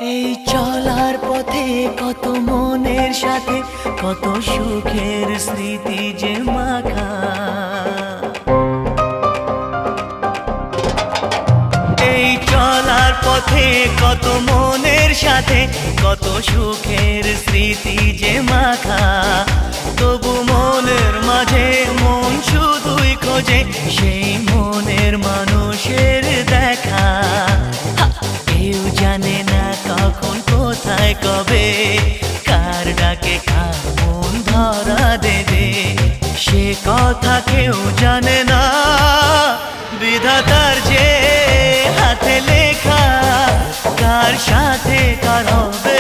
এই চলার পথে কত মনের সাথে কত সুখের স্মৃতি যে মাখা। এই চলার পথে কত মনের সাথে কত সুখের স্মৃতি যে মাখা। তবু মনের মাঝে মন শুধুই খোঁজে সেই মনের মানুষের দেখা। কেউ জানে না কখন কোথায় কবে কার ডাকে কার মন ধরা দেবে, সে কথা কেউ জানে না। বিধাতার যে হাতে লেখা কার সাথে কার হবে